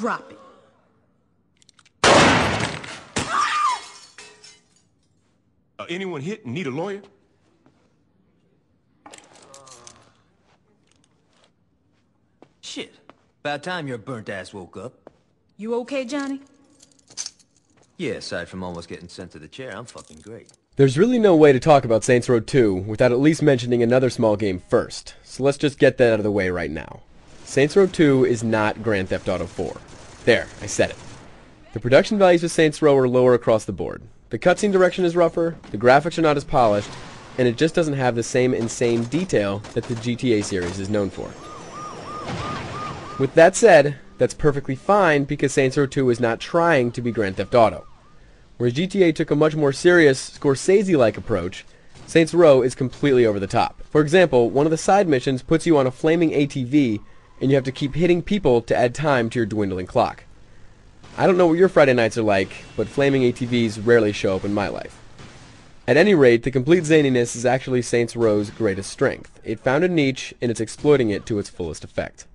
Drop it. Anyone hit and need a lawyer? Shit. About time your burnt ass woke up. You okay, Johnny? Yeah, aside from almost getting sent to the chair, I'm fucking great. There's really no way to talk about Saints Row 2 without at least mentioning another small game first, so let's just get that out of the way right now. Saints Row 2 is not Grand Theft Auto 4. There, I said it. The production values of Saints Row are lower across the board. The cutscene direction is rougher, the graphics are not as polished, and it just doesn't have the same insane detail that the GTA series is known for. With that said, that's perfectly fine because Saints Row 2 is not trying to be Grand Theft Auto. Whereas GTA took a much more serious, Scorsese-like approach, Saints Row is completely over the top. For example, one of the side missions puts you on a flaming ATV, and you have to keep hitting people to add time to your dwindling clock. I don't know what your Friday nights are like, but flaming ATVs rarely show up in my life. At any rate, the complete zaniness is actually Saints Row's greatest strength. It found a niche, and it's exploiting it to its fullest effect.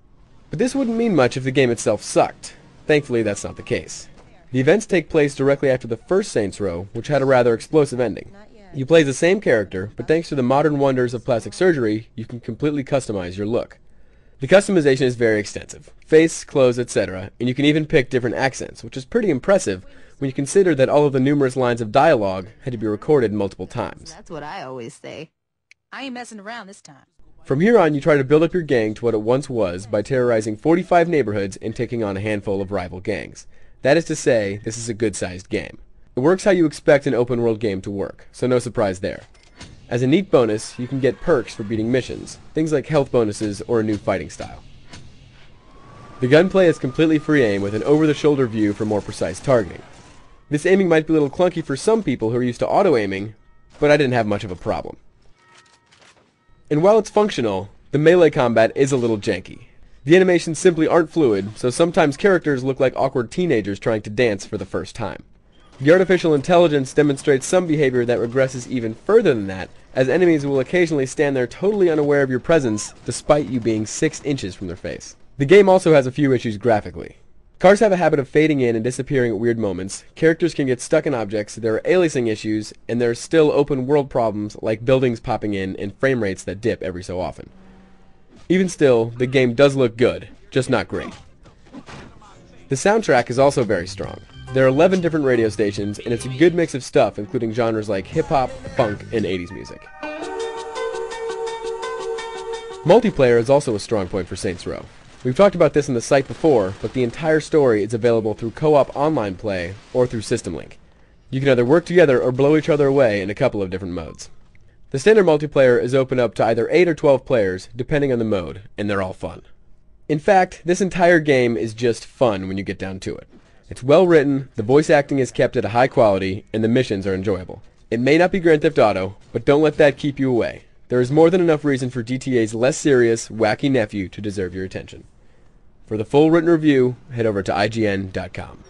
But this wouldn't mean much if the game itself sucked. Thankfully, that's not the case. The events take place directly after the first Saints Row, which had a rather explosive ending. You play the same character, but thanks to the modern wonders of plastic surgery, you can completely customize your look. The customization is very extensive. Face, clothes, etc., and you can even pick different accents, which is pretty impressive when you consider that all of the numerous lines of dialogue had to be recorded multiple times. That's what I always say. I ain't messing around this time. From here on, you try to build up your gang to what it once was by terrorizing 45 neighborhoods and taking on a handful of rival gangs. That is to say, this is a good-sized game. It works how you expect an open-world game to work, so no surprise there. As a neat bonus, you can get perks for beating missions, things like health bonuses or a new fighting style. The gunplay is completely free aim with an over-the-shoulder view for more precise targeting. This aiming might be a little clunky for some people who are used to auto-aiming, but I didn't have much of a problem. And while it's functional, the melee combat is a little janky. The animations simply aren't fluid, so sometimes characters look like awkward teenagers trying to dance for the first time. The artificial intelligence demonstrates some behavior that regresses even further than that, as enemies will occasionally stand there totally unaware of your presence, despite you being 6 inches from their face. The game also has a few issues graphically. Cars have a habit of fading in and disappearing at weird moments, characters can get stuck in objects, there are aliasing issues, and there are still open world problems like buildings popping in and frame rates that dip every so often. Even still, the game does look good, just not great. The soundtrack is also very strong. There are 11 different radio stations, and it's a good mix of stuff, including genres like hip-hop, funk, and 80s music. Multiplayer is also a strong point for Saints Row. We've talked about this in the site before, but the entire story is available through co-op online play or through System Link. You can either work together or blow each other away in a couple of different modes. The standard multiplayer is open up to either 8 or 12 players, depending on the mode, and they're all fun. In fact, this entire game is just fun when you get down to it. It's well written, the voice acting is kept at a high quality, and the missions are enjoyable. It may not be Grand Theft Auto, but don't let that keep you away. There is more than enough reason for GTA's less serious, wacky nephew to deserve your attention. For the full written review, head over to IGN.com.